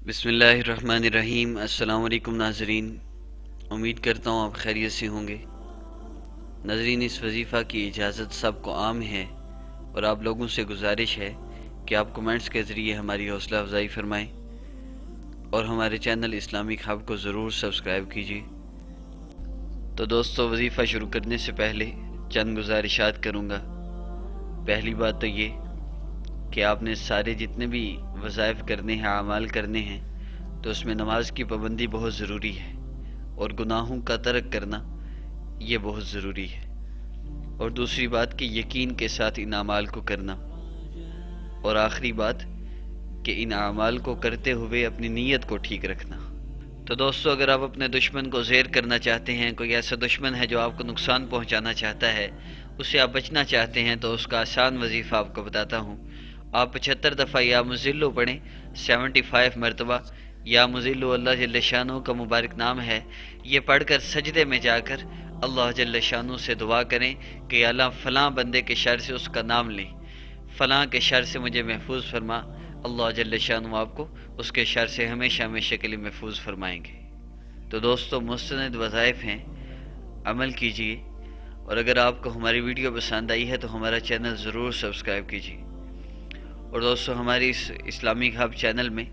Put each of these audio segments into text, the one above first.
بسم اللہ الرحمن الرحیم۔ السلام علیکم ناظرین، امید کرتا ہوں آپ خیریت سے ہوں گے۔ ناظرین، اس وظیفہ کی اجازت سب کو عام ہے اور آپ لوگوں سے گزارش ہے کہ آپ کومنٹس کے ذریعے ہماری حوصلہ افزائی فرمائیں اور ہمارے چینل اسلامک ہب کو ضرور سبسکرائب کیجیے۔ تو دوستو، وظیفہ شروع کرنے سے پہلے چند گزارشات کروں گا۔ پہلی بات تو یہ کہ آپ نے سارے جتنے بھی وظائف کرنے ہیں، اعمال کرنے ہیں، تو اس میں نماز کی پابندی بہت ضروری ہے اور گناہوں کا ترک کرنا یہ بہت ضروری ہے۔ اور دوسری بات کہ یقین کے ساتھ ان اعمال کو کرنا، اور آخری بات کہ ان اعمال کو کرتے ہوئے اپنی نیت کو ٹھیک رکھنا۔ تو دوستو، اگر آپ اپنے دشمن کو زیر کرنا چاہتے ہیں، کوئی ایسا دشمن ہے جو آپ کو نقصان پہنچانا چاہتا ہے، اس سے آپ بچنا چاہتے ہیں، تو اس کا آسان وظیفہ آپ کو بتاتا ہوں۔ آپ 75 دفعہ یا مذلو پڑھیں، 75 مرتبہ یا مذلو اللہ جل شانہ کا مبارک نام ہے۔ یہ پڑھ کر سجدے میں جا کر اللہ جل شانہ سے دعا کریں کہ یا اللہ فلاں بندے کے شر سے اس کا نام لیں، فلاں کے شر سے مجھے محفوظ فرما۔ اللہ جل شانہ آپ کو اس کے شر سے ہمیشہ ہمیشہ کے لیے محفوظ فرمائیں گے۔ تو دوستو، مستند وظائف ہیں، عمل کیجیے، اور اگر آپ کو ہماری ویڈیو پسند آئی ہے تو ہمارا چینل ضرور سبسکرائب کیجیے۔ اور دوستو، ہماری اس اسلامک ہب چینل میں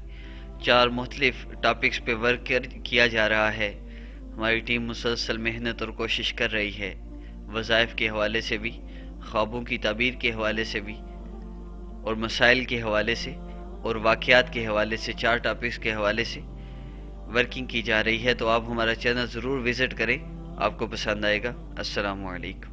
4 مختلف ٹاپکس پہ ورک کیا جا رہا ہے۔ ہماری ٹیم مسلسل محنت اور کوشش کر رہی ہے، وظائف کے حوالے سے بھی، خوابوں کی تعبیر کے حوالے سے بھی، اور مسائل کے حوالے سے اور واقعات کے حوالے سے 4 ٹاپکس کے حوالے سے ورکنگ کی جا رہی ہے۔ تو آپ ہمارا چینل ضرور وزٹ کریں، آپ کو پسند آئے گا۔ السلام علیکم۔